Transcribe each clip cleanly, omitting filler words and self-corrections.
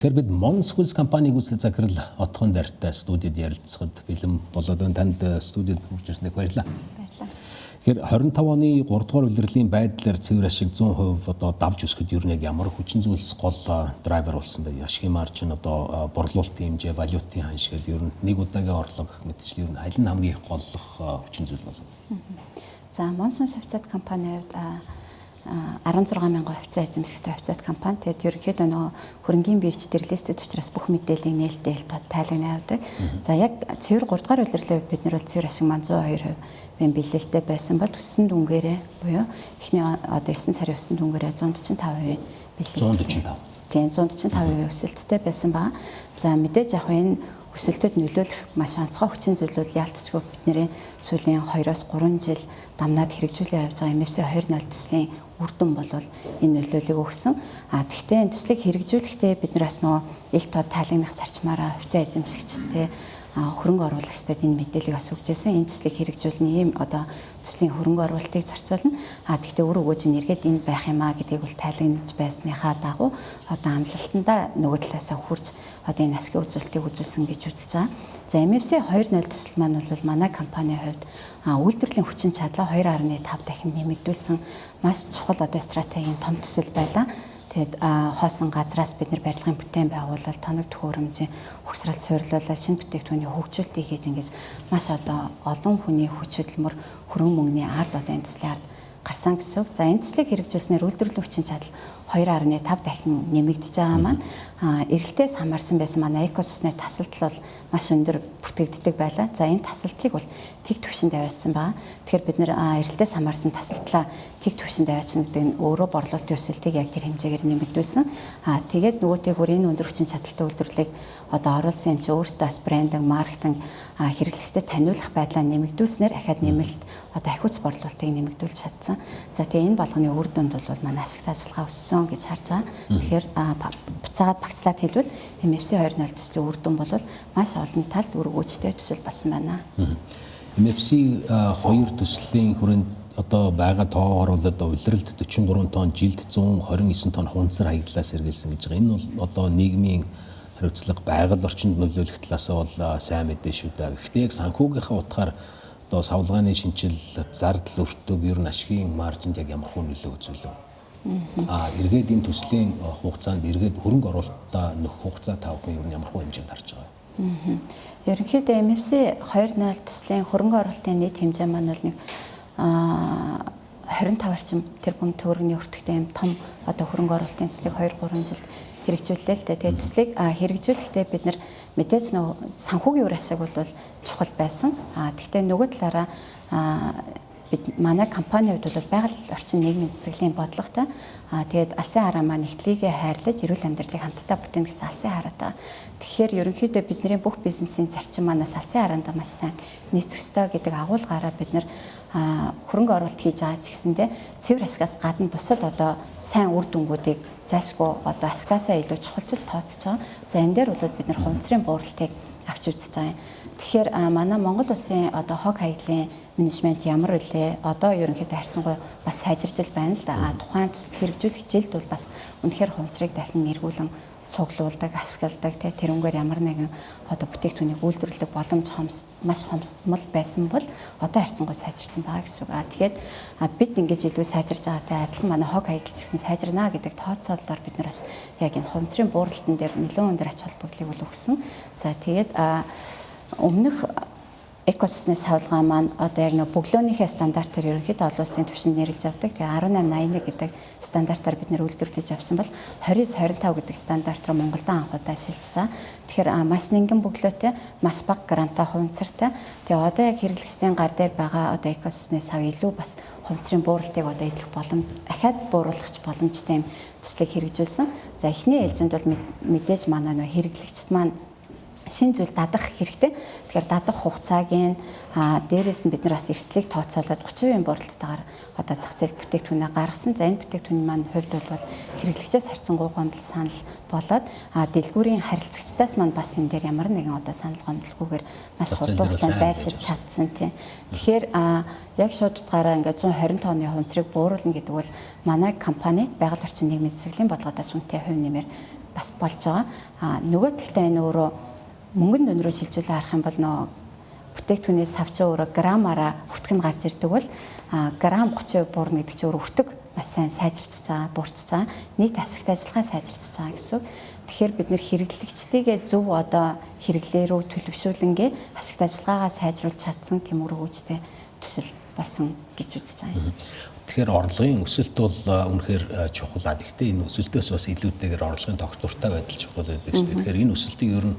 Тэгэхээр бид Monskis компаниг үзэл захирал отхон дайртай студид ярилцсад бэлэн болоод танд студид хүрч ирснээр баярлалаа. Тэгэхээр 25 оны 3 дугаар улирлын байдлаар цэвэр ашиг 100% одоо давж өсгөхөд ер нь ямар хүчин зүйлс гол драйвер болсон бэ? Ашигын маржин одоо борлуулалтын хэмжээ, валютын ханшигд ер нь нэг удаагийн орлого гэх мэтчлэн ер нь аль нь хамгийн их голлох хүчин зүйл болов? За Monskis хувьцаат компани 16,000 хувьцаа эзэмшигчтэй хувьцаат компани. Тэгээд ерөнхийдөө нөгөө хөрөнгийн бирждэр листэд учраас бүх мэдээллийг нээлттэй тайлгнаа авдаг. За яг цэвэр 3 дугаар улирлын бид нар бол цэвэр ашиг маань 102% бэлэлтэй байсан бол өссөн дүнгээрээ буюу эхний одоо 9 сарын өссөн дүнгээрээ 145% бэлэлтэй. 145. Тийм 145% өсөлттэй байсан ба. За мэдээж яг энэ өсөлтөд нөлөөлөх маш онцгой хүчин зүйлүүд яалтчгүй бидний сүүлийн 2-3 жил дамнаад хэрэгжүүлээ явж байгаа MFC 2.0 төслийн үр дүн бол энэ нөлөөллийг өгсөн. Тэгвэл энэ төслийг хэрэгжүүлэхдээ бид нараас нөгөө ил тод тайлгнах зарчмаараа хувьцаа эзэмшигчтэй хөрөнгө оруулагчдад энэ мэдээллийг бас өгчээсэн. Энэ төслийг хэрэгжүүлнэ ийм одоо төслийн хөрөнгө оруулалтыг зарцуулна. Тэгвэл өөр өгөөж нэргээд энэ байх юмаа гэдгийг бол тайлгнаж байсныхаа дагуу одоо амлалтандаа нөгөө талаасаа хурж одоо энэ ашигын үзүүлэлтийг үзүүлсэн гэж үзэж байгаа. За MFC 2.0 төсөл маань бол манай компанийн хувьд үйлдвэрлэлийн хүчин чадлаа 2.5 дахин нэмэгдүүлсэн маш чухал одоо стратегийн том төсөл байлаа. Тэгэд хоосон газраас бид нар барилгын бүтээн байгуулалт, тоног төхөөрөмжийн ухсрал суйрлуулалт, шинэ бүтээгдэхүүний хөгжүүлэлтийг хийж ингэж маш одоо олон хүний хүч хөдөлмөр хөрөнгө мөнгөний ард одоо энэ төслийн ард гарсан гэсэн үг. За энэ төслийг хэрэгжүүлснээр үйлдвэрлэлийн хүчин чадал 2.5 дахин нэмэгдэж байгаа маань эргэлтээс хамаарсан байсан манай экосистемийн тасалдал бол маш өндөр бүртгэгддэг байлаа. За энэ тасалдлыг бол тэг түвшинд аваачсан байгаа. Тэгэхээр бид нэр эргэлтээс хамаарсан тасалдлаа тэг түвшинд аваачна гэдэг нь өөрөө борлуулалтын өсөлтийг яг тэр хэмжээгээр нэмэгдүүлсэн. Тэгээд нөгөөтэйгөр энэ өндөр хүчин чадалтай үйлдвэрлэлийг одоо оруулсан юм чи өөрсдөө брендинг, маркетинг хэрэглэгчдэд таниулах байдлаа нэмэгдүүлснээр ахаад нэмэлт одоо ахиуц борлуулалтыг нэмэгдүүлж чадсан. За тэгээ энэ болгоны үр дүнд бол манай ашигт ажиллагаа өссөн гэж харж байгаа. Тэгэхээр буцаагаад багцлаад хэлбэл MFC 2.0 төслийн үр дүн бол маш олон талд өргөөжтэй төсөл болсон байна. MFC 2 төслийн хүрээнд одоо байгаа тоогоор бол одоо улиралд 43 тонн, жилд 129 тонн хунцар хаягдлаас сэргийлсэн гэж байгаа. Энэ бол одоо нийгмийн хариуцлага байгаль орчинд нөлөөлөх талаасаа бол сайн мэдээ шүү дээ. Гэхдээ яг санхүүгийнхаа утгаар одоо савлгааны шинжил, зардал өртөг ер нь ашигын маржинд яг ямар хөө нөлөө үзүүлв? Эргээд энэ төслийн хугацаанд эргээд хөрөнгө оруулалтаа нөхөх хугацаа тавхан ер нь ямар хөө хэмжээнд харж байгаа? Ерөнхийдөө MFC 2.0 төслийн хөрөнгө оруулалтын нийт хэмжээ маань бол нэг 25 орчим тэрбум төгрөгийн өртөгтэй юм том одоо хөрөнгө оруулалтын төслийг 2-3 жилд хэрэгжүүллээ л дээ. Тэгээд төслийг хэрэгжүүлэхдээ бид нар мэдээж нөгөө санхүүгийн үр ашиг бол чухал байсан. Гэхдээ нөгөө талаараа бид манай компани хувьд бол байгаль орчин нийгмийн засаглалын бодлоготой тэгээд алсын хараа маань нэгтлийгээ хайрлаж эрүүл амьдралыг хамтдаа бүтээн гэсэн алсын хараатай. Тэгэхээр ерөнхийдөө бидний бүх бизнесийн зарчим манаас алсын хараандаа маш сайн нийцэх ёстой гэдэг агуулгаараа бид нар хөрөнгө оруулалт хийж байгаа ч гэсэндээ цэвэр ашигаас гадна бусад одоо сайн үр дүнгуудыг заашгүй одоо ашигаасаа илүү чухалчилж тооцож байгаа. За энэ дээр бол бид нар хувьцрын бууралтыг авч үзэж байгаа юм. Тэгэхээр манай Монгол улсын одоо хог хаягдлын менежмент ямар үлээ одоо ерөнхийдөө харьцангуй бас сайжирж байна л да. Тухайн хэрэгжүүлэх жилд бол бас үнэхээр хувьцрыг дахин эргүүлэн цуглуулдаг, ашигладаг тэрнгээр ямар нэгэн одоо бүтээгдэхүүнийг үйлдвэрлэдэг боломж маш хомсдмол байсан бол одоо харьцангуй сайжирсан байгаа гэсэн үг. Тэгээд бид ингэж илүү сайжирж байгаатай адилхан манай хог хаягдл ч гэсэн сайжирна гэдэг тооцоололоор бид нараас яг энэ хувьцрын бууралтан дээр нэлээд өндөр ач холбогдлыг бол өгсөн. За тэгээд өмнөх экосистемийн савлгаа маань одоо яг нэг бөглөөнийхээ стандартаар ерөнхийдөө олон улсын түвшинд нэрлэж авдаг. Тэгээ 1881 гэдэг стандартаар бид нэр үйлдвэрлэж авсан бол 2925 гэдэг стандарт руу Монголд анх удаа шилжиж байгаа. Тэгэхээр маш нэгэн бөглөөтэй, маш бага грамтай хувцартай. Тэгээ одоо яг хэрэглэгчдийн гар дээр байгаа одоо экосистемийн сав илүү бас хувцрын бууралтыг одоо идэх боломж, ахаад бууруулахч боломжтой юм төслийг хэрэгжүүлсэн. За эхний ээлжинд бол мэдээж манай нөө хэрэглэгчд маань шин зүйл дадах хэрэгтэй. Тэгэхээр дадах хугацаагийн дээрээс нь бид нар бас эрсдлийг тооцоолоод 30% бууралтайгаар одоо зах зээл бүтээгдэхүүнээ гаргасан. За энэ бүтээгдэхүүн маань хувьд бол хэрэглэгчээс харьцангуй гомдол санал болоод дэлгүүрийн харилцагчдаас маань бас энэ дээр ямар нэгэн одоо санал гомдолгүйгээр маш хурдан хугацаанд байршиж чадсан тийм. Тэгэхээр яг шууд утгаараа ингээд 120 тонны хувцрыг бууруулна гэдэг бол манай компани байгаль орчин нийгмийн засаглалын бодлогоодаас үнэтэй хувь нэмэр бас болж байгаа. Нөгөө талдаа энэ өөрөө мөнгөн дүнрөө шилжүүлээ харах юм бол нөө бүтээгдэхүүний савчаа өөрөө грамаараа хүртэх нь гарч ирдэг бол грамм 30% буурна гэдэг чинь өөрөө хүртэг маш сайн сайжирч байгаа, буурч байгаа. Нийт ашигт ажиллагаа сайжирч байгаа гэсэн. Тэгэхээр бид нэр хэрэглэгчдийгээ зөв одоо хэрэглээ рүү төлөвшүүлэнгээ ашигт ажиллагаагаа сайжруулж чадсан тэмүр хөгжтэй төсөл болсон гэж үзэж байгаа юм. Тэгэхээр орлогын өсөлт бол үнэхээр чухал. Гэхдээ энэ өсөлтөөс бас илүүтэйгээр орлогын тогтвортой байдал чухал байдаг шүү дээ. Тэгэхээр энэ өсөлтийг ер нь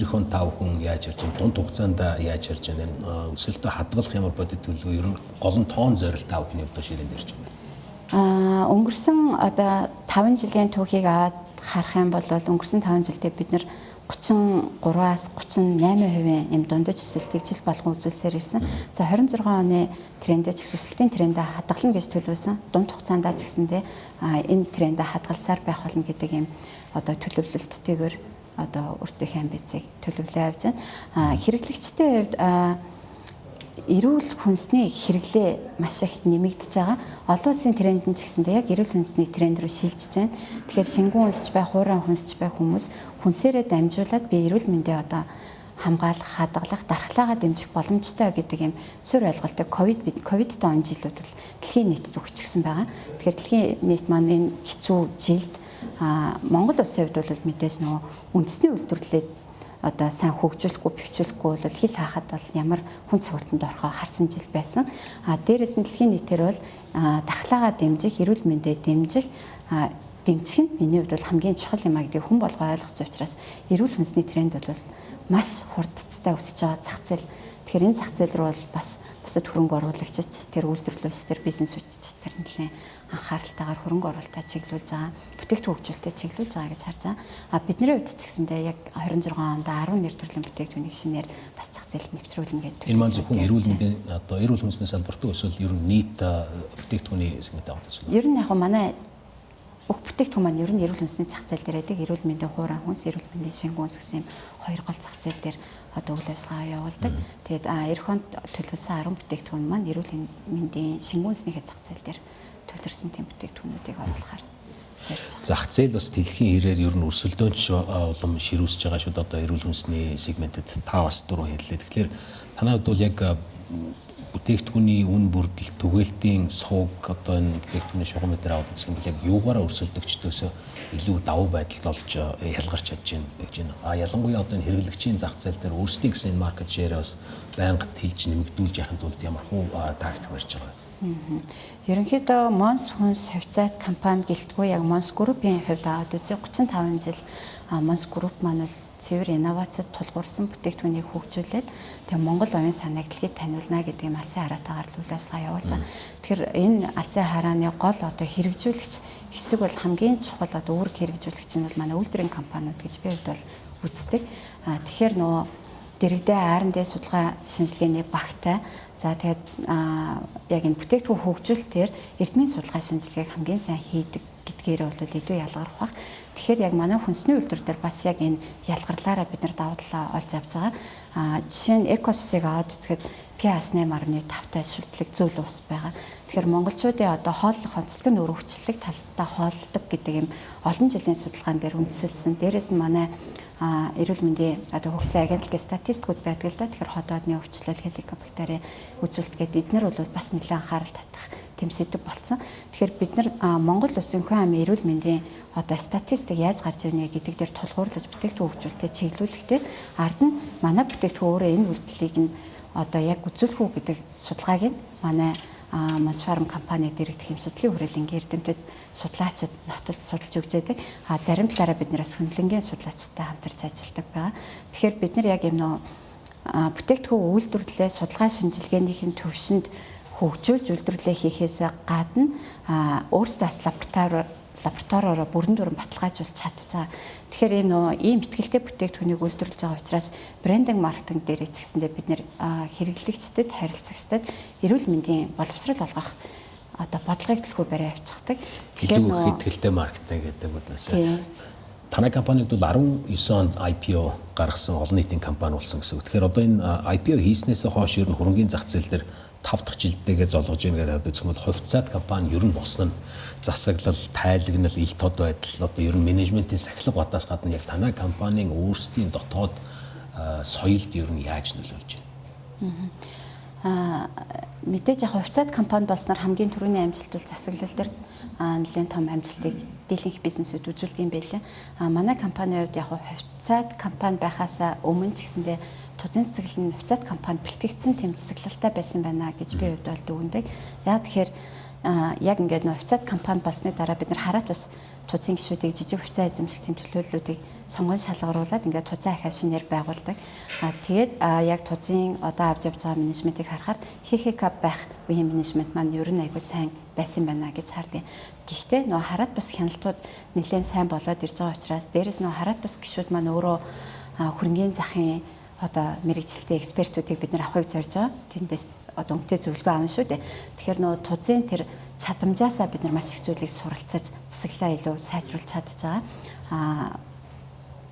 эх он 5 хүн яаж ирж байна? Дунд хугацаанд яаж ирж байна? Өсөлтөө хадгалах ямар бодит төлөв ер нь гол нь тоон зорилт 5 хүний хувьд ширээнд ирж байна. Өнгөрсөн одоо 5 жилийн түүхийг аваад харах юм бол өнгөрсөн 5 жилдээ бид нар 33-аас 38% юм дундаж өсөлтийг жил болгон үзүүлсээр ирсэн. За 26 оны трендээ ч өсөлтийн трендээ хадгална гэж төлөвлөсөн. Дунд хугацаанд ч гэсэндээ энэ трендээ хадгалсаар байх болно гэдэг юм одоо төлөвлөлттэйгээр одоо өөрсдийнхээ амбицыг төлөвлөө явж байна. Хэрэглэгчдийн хувьд эрүүл хүнсний хэрэглээ маш их нэмэгдэж байгаа. Олон улсын тренд нь ч гэсэндээ яг эрүүл хүнсний тренд рүү шилжиж байна. Тэгэхээр шингэн хүнсч байх, хуурай хүнсч байх хүмүүс хүнсээрээ дамжуулаад би эрүүл мэндээ одоо хамгаалах, хадгалах, дархлаагаа дэмжих боломжтой гэдэг юм суурь ойлголтыг ковидтай он жилүүд бол дэлхийн нийтэд өгчихсөн байгаа. Тэгэхээр дэлхийн нийт маань энэ хэцүү жилд Монгол улсын хувьд бол мэдээж нөгөө үндэсний үйлдвэрлэлээ одоо сайн хөгжүүлэхгүй, бэхжүүлэхгүй бол хил хаахад бол ямар хүн цогцолтонд орохоо харсан жил байсан. Дээрээс нь дэлхийн нийтээр бол дархлаагаа дэмжих, эрүүл мэндэд дэмжих нь миний хувьд бол хамгийн чухал юм а гэдэг хүн болго ойлгоц учраас эрүүл хүнсний тренд бол маш хурдцтай өсөж байгаа зах зээл. Тэгэхээр энэ зах зээл рүү бол бас бусад хөрөнгө оруулагчид, тэр үйлдвэрлэлч, тэр бизнесч тэр нэлийн анхааралтайгаар хөрөнгө оруулалтаа чиглүүлж байгаа, бүтээгдэхүүн хөгжүүлэлтээ чиглүүлж байгаа гэж харж байгаа. Бидний хувьд ч гэсэндээ яг 26 онд 12 төрлийн бүтээгдэхүүнийг шинээр бас зах зээлд нэвтрүүлнэ гэдэг. Энэ маань зөвхөн эрүүл мэндийн одоо эрүүл хүнсний салбарт эсвэл ер нь нийт бүтээгдэхүүний сегмент авах гэсэн. Ер нь яг манай бүх бүтээгдэхүүн маань ер нь эрүүл хүнсний зах зээл дээр байдаг. Эрүүл мэндийн хуурай хүнс, эрүүл мэндийн шингэн хүнс гэсэн хоёр гол зах зээл дээр одоо үйл ажиллагаа явуулдаг. Тэгээд эх онд төлөвлөсөн 10 бүтээгдэхүүн маань эрүүл мэндийн шингэн хүнснийхээ зах зээл дээр төлөрсөн тийм бүтээгдэхүүнүүдийг оруулахаар зорж байгаа. Зах зээл бас дэлхийн хэрээр ер нь өрсөлдөөнч улам ширүүсэж байгаа шүү дээ. Одоо эрүүл хүнсний сегментэд та бас дөрөв хэллээ. Тэгэхээр танай хувьд бол яг бүтээгдэхүүний үн бүрдэл, түгээлтийн сувг одоо энэ бүтээгдэхүүний шугам дээр аваад үзэх юм бол яг юугаараа өрсөлдөгчдөөсөө илүү давуу байдалд олж ялгарч чадж байна гэж байна. Ялангуяа одоо энэ хэрэглэгчийн зах зээл дээр өөрсдийн гэсэн маркет шеэраас байнга тэлж нэмэгдүүлж яхахын тулд ямар хуу тактик барьж байгаа. Ерөнхийдөө Монс хүнс хувьцаат компани гэлтгүй яг Монс группийн хувьд аваад үзье 35 жил Монс групп маань бол цэвэр инновацид тулгуурсан бүтээгдэхүүнийг хөгжүүлээд тэгээ Монгол овын санааг дэлхийд таниулна гэдэг юм алсын хараатаагаар үйл ажиллагаа явуулж байгаа. Тэгэхээр энэ алсын харааны гол одоо хэрэгжүүлэгч хэсэг бол хамгийн чухал одоо үүрэг хэрэгжүүлэгч нь бол манай үйлдвэрийн компаниуд гэж би хувьд бол үздэг. Тэгэхээр нөгөө дэрэгдээ R&D судалгаа шинжилгээний багтай. За тэгээд яг энэ бүтээгдэхүүн хөгжүүлэлтээр эрдмийн судалгаа шинжилгээг хамгийн сайн хийдэг гэдгээр бол илүү ялгарх бах. Тэгэхээр яг манай хүнсний үйлдвэр дээр бас яг энэ ялгарлаараа бид нар давуу талаа олж авч байгаа. Жишээ нь экосусыг аваад үзэхэд pH 8.5-тай шүтлэг зөөл ус байгаа. Тэгэхээр монголчуудын одоо хооллох онцлог нь өрөвчлөлт талтай хооллдог гэдэг юм олон жилийн судалгаан дээр үндэслэлсэн. Дээрээс нь манай эрүүл мэндийн одоо хөгжлийн агентлагийн статистикуд байдаг л да. Тэгэхээр ходоодны өвчлөл, хеликобактери үзүүлэлт гэдэг эдгээр бол бас нэлээд анхаарал татах тэм сэдв болсон. Тэгэхээр бид нар Монгол улсын хүн амын эрүүл мэндийн одоо статистик яаж гарч ирнэ гэдэг дээр тулгуурлаж бүтээгдэхүүн хөгжүүлэлтээ чиглүүлэхдээ ард нь манай бүтээгдэхүүн өөрөө энэ үйлдэлийг нь одоо яг үзүүлэх үү гэдэг судалгааг нь манай Мосфарм компани дэрэгдэх юм судлалын хүрээлэнгийн эрдэмтэд судлаачид нотолж судалж өгч байдаг. Зарим талаараа бид нараас хүнлэнгийн судлаачтай хамтарч ажилладаг байгаа. Тэгэхээр бид нар яг юм нөө бүтээгдэхүүн үйлдвэрлэлээ судалгаа шинжилгээнийхэн төвшөнд хөгжүүлж үйлдвэрлэлээ хийхээс гадна өөрсдөө лабораториороо бүрэн дүрэн баталгаажуулж чадчихаа. Тэгэхээр ийм ихтгэлтэй бүтээгдэхүүнийг үйлдвэрлэж байгаа учраас брендинг маркетинг дээр ч гэсэндээ бид нэр хэрэглэгчдэд, харилцагчдад эрүүл мэндийн боловсрол олгох одоо бодлогыг төлхөө барай авчихдаг. Тэгэхээр ихтгэлтэй маркетинг гэдэг үгнээс танай компанид бол 19 онд IPO гаргасан олон нийтийн компани болсон гэсэн үг. Тэгэхээр одоо энэ IPO хийснээс хойш ер нь хөрөнгөний зах зээл дээр 5 дахь жилдээгээ золгож ийн гэдэг үзэх юм бол хувьцаат компани ер нь босно нь засаглал, тайлагнал, ил тод байдал одоо ер нь менежментийн сахилга бодоос гадна яг танай компанийн өөрсдийн дотоод соёлд ер нь яаж нөлөөлж байна? Мэдээж яг хувьцаат компани болсноор хамгийн түрүүний амжилт бол засаглал дээр нэлээд том амжилтыг дийлэнх бизнесүүд үзүүлдэг юм байлаа. Манай компанийн хувьд яг хувьцаат компани байхаас өмнө ч гэсэндээ тузын засаглал нь хувьцаат компани бэлтгэгдсэн тэм засаглалтай байсан байна гэж би хувьд бол дүгнэдэг. Яа тэгэхээр яг ингээд нөө хувьцаат компани болсны дараа бид нар хараат бас тузын гишүүдийг жижиг хувьцаа эзэмшигчдийн төлөөллүүдийг сонгон шалгаруулад ингээд тузаа ахаа шинээр байгуулдаг. Тэгээд яг тузын одоо авч явж байгаа менежментийг харахаар ХХК байх үеийн менежмент маань ер нь айгүй сайн байсан байна гэж хардیں۔ Гэхдээ нөө хараат бас хяналтууд нэлээд сайн болоод ирж байгаа учраас дээрэс нөө хараат бас гишүүд маань өөрөө хөрөнгөний захын одоо мэрэгчлээ экспертүүдийг бид нар авахыг зорж байгаа. Тэндээс одоо үнэтэй зөвлөгөө авна шүү дээ. Тэгэхээр нөө тузын тэр чадамжаасаа бид нар маш их зүйлийг суралцаж засаглаа илүү сайжруулж чадж байгаа.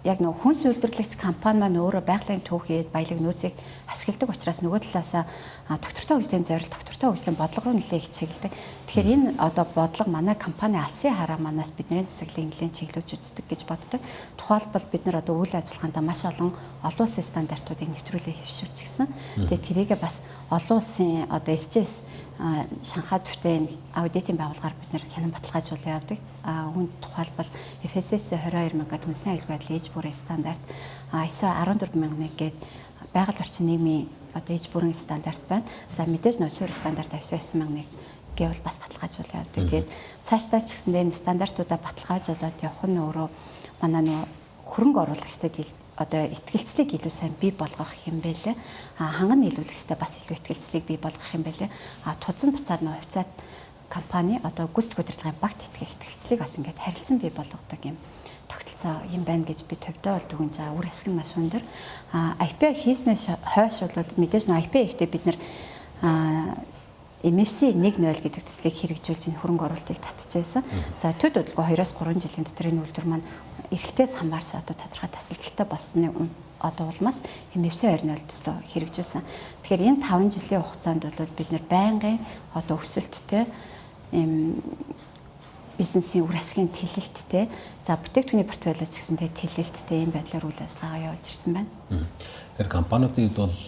Яг нөө хүнс үйлдвэрлэгч компани маань өөрөө байгалийн түүхийд баялаг нөөцийг ашигладаг учраас нөгөө талаасаа доктортой хөгжлийн зорилт, доктортой хөгжлийн бодлого руу нэлээд их чиглэдэг. Тэгэхээр энэ одоо бодлого манай компани алсын хараа манаас бидний засаглалыг нэлээд чиглүүлж үздэг гэж боддог. Тухайлбал бид нар одоо үйл ажиллагаанд маш олон улсын стандартуудыг нэвтрүүлээ хэвшүүлчихсэн. Тэгээд тэрийгээ бас олон улсын одоо SGS Шанхай төвтэй аудитын байгууллагаар бид нэр хянан баталгаажуулан явдаг. Үүнд тухайлбал FSS 22000 гэдэг үндэсний аюулгүй байдлын ээж бүрийн стандарт, ISO 14001 гэдэг байгаль орчин нийгмийн одоо ээж бүрийн стандарт байна. За мэдээж нөө суурь стандарт ISO 9001 гэвэл бас баталгаажуулан явдаг. Тэгээд цаашдаа ч гэсэн энэ стандартуудаа баталгаажуулаад явах нь өөрөө манай нөө хөрөнгө оруулагчдад одоо итгэлцлийг илүү сайн бий болгох юм байлээ. Ханган нийлүүлэгчтэй бас илүү итгэлцлийг бий болгох юм байлээ. Тузан буцаад нөө хувьцаат компани одоо гүйцэтгэх удирдлагын багт итгэх итгэлцлийг бас ингээд харилцан бий болгодог юм тогтолцоо юм байна гэж би төвдөө бол дүгнж байгаа. Үр ашиг нь маш өндөр. IPO хийснээс хойш бол мэдээж нөө IPO ихтэй бид нар MFC 1.0 гэдэг төслийг хэрэгжүүлж энэ хөрөнгө оруулалтыг татчихсан. За төд бодлого 2-3 жилийн дотор энэ үйлдвэр маань эрэлтээс хамаарсан одоо тодорхой тасалдaltaй болсны одоо улмаас MFC 2.0 төслөө хэрэгжүүлсэн. Тэгэхээр энэ 5 жилийн хугацаанд бол бид нэр байнгын одоо өсөлттэй бизнесийн үр ашигын тэлэлттэй за бүтээгдэхүүний портфолио ч гэсэн тэлэлттэй ийм байдлаар үйл ажиллагаагаа явуулж ирсэн байна. Тэгэхээр компаниудын хувьд бол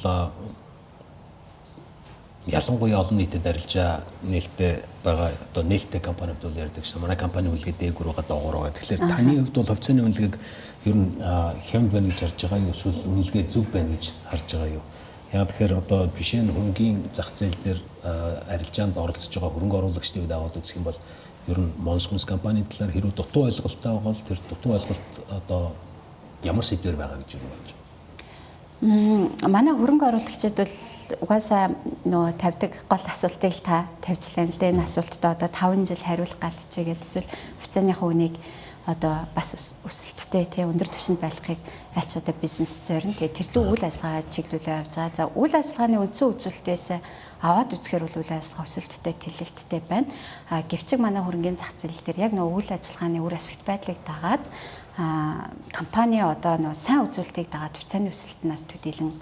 ялангуяа олон нийтэд арилжаа нээлттэй байгаа одоо нээлттэй компаниуд бол ярьдаг шээ. Манай компани үлгээ дээгүүр байгаа доогуур байгаа. Тэгэхээр таны хувьд бол хувьцааны үнэлгээг ер нь хямд байна гэж харж байгаа юу эсвэл үнэлгээ зөв байна гэж харж байгаа юу? Яг тэгэхээр одоо жишээ нь хөнгөний зах зээл дээр арилжаанд оролцож байгаа хөрөнгө оруулагчдын хувьд аваад үзэх юм бол ер нь Монскунс компанийн талаар хэрүү дутуу ойлголттой байгаа бол тэр дутуу ойлголт одоо ямар сэдвэр байгаа гэж юу болж байна? Манай хөрөнгө оруулагчид бол угаасаа нөө тавьдаг гол асуултыг л та тавьжлаа л дээ. Энэ асуултад одоо 5 жил хариулах галзчээ гэдэг эсвэл хувьцааныхаа үнийг одоо бас өсөлттэй тий өндөр түвшинд байлгахыг аль ч одоо бизнес зорино. Тэгээ тэрлүү үйл ажиллагаа чиглүүлээ явж байгаа. За үйл ажиллагааны үндсэн үзүүлэлтээс аваад үзэхээр бол үйл ажиллагаа өсөлттэй тэлэлттэй байна. Гэвч манай хөрөнгөний зах зээл дээр яг нөө үйл ажиллагааны үр ашигт байдлыг дагаад компани одоо нөө сайн үзүүлэлтийг дагаад хувьцааны өсөлтнөөс төдийлөн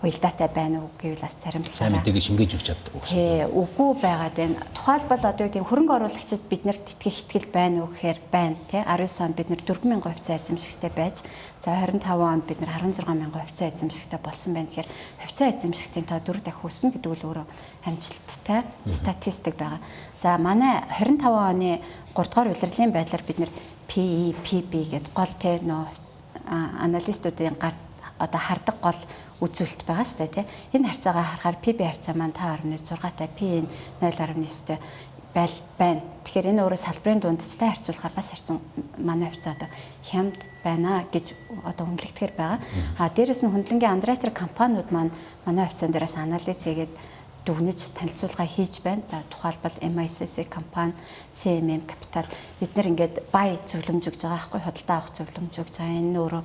уялдаатай байна уу гэвэл бас заримдаа сайн мэдээгээ шингээж өгч чаддаг үү? Тий, үгүй байгаад байна. Тухайлбал одоо юу гэдэг хөрөнгө оруулагчид биднэрт итгэх итгэл байна уу гэхээр байна тий. 19 онд бид нэр 4000 хувьцаа эзэмшигчтэй байж за 25 онд бид нэр 16000 хувьцаа эзэмшигчтэй болсон байна гэхээр хувьцаа эзэмшигчдийн тоо 4 дахин өснө гэдэг нь өөрөө амжилттай статистик байгаа. За манай 25 оны 3 дугаар улирлын байдлаар бид нэр PE, PB гэдэг гол тий нөө аналистуудын гарт одоо хардаг гол үзүүлэлт байгаа шүү дээ тий. Энэ харьцаагаа харахаар PB харьцаа маань 5.6-тай, PE 0.9-тэй байна. Тэгэхээр энэ өөрөө салбарын дундчтай харьцуулахаар бас харьцан манай хувьцаа одоо хямд байна гэж одоо үнэлэгдэхэр байгаа. Дээрээс нь хөндлөнгийн андреатер компаниуд маань манай хувьцаан дээрээс анализ хийгээд дүгнэж танилцуулга хийж байна. Тухайлбал MICC компани, CMM Capital эдгээр ингээд бай зөвлөмж өгж байгаа байхгүй худалдаа авах зөвлөмж өгж байгаа. Энэ өөрөө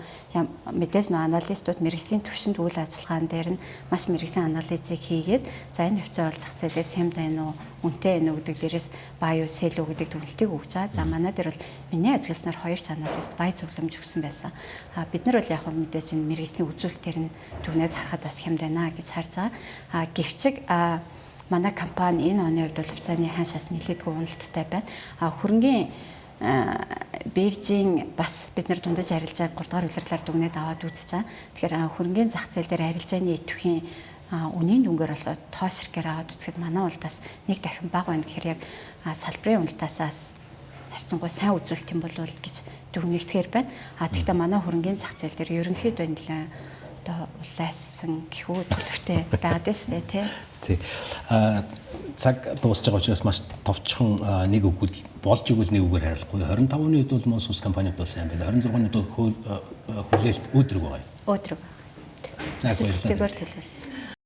мэдээж нөө аналистууд мэргэжлийн төвшөнд үйл ажиллагаан дээр нь маш мэргэжлийн анализыг хийгээд за энэ хувьцаа бол зах зээлээс хямд байна уу, үнэтэй байна уу гэдэг дээрээс бай юу, сэл үү гэдэг дүгнэлтийг өгж байгаа. За манай дээр бол миний ажигласнаар 2 ч аналист бай зөвлөмж өгсөн байсан. Бид нар бол яг мэдээж энэ мэргэжлийн үзүүлэлтээр нь дүгнээд харахад бас хямд байна гэж харж байгаа. Гэвчиг манай компани энэ оны хувьд бол хувьцааны хаашаас нэлээдгүй уналттай байна. Хөрөнгөний биржийн бас бид нар дундаж арилжааг 3 дугаар улирлаар дүгнээд аваад үзэж байгаа. Тэгэхээр хөрөнгөний зах зээл дээр арилжааны идэвхийн үнийн дүнгээр болоод тоошргээр аваад үзэхэд манай улдаас нэг дахин бага байна гэхээр яг салбарын улдаасаас харьцангуй сайн үзүүлэлт юм болов гэж дүгнэгдэхээр байна. Тэгэхдээ манай хөрөнгөний зах зээл дээр ерөнхийдөө нэлээ одоо улайсан гэхүү төлөвтэй байгаад байна шүү дээ тий. Цаг дуусж байгаа учраас маш товчхон нэг үгэл болж игэл нэг үгээр хариулахгүй. 25 оны үед бол Монс ус компанид бол сайн байна. 26 оны үед хүлээлт өөдрөг байгаа. Өөдрөг. За баярлалаа. Тэгвэл төлөвлөсөн.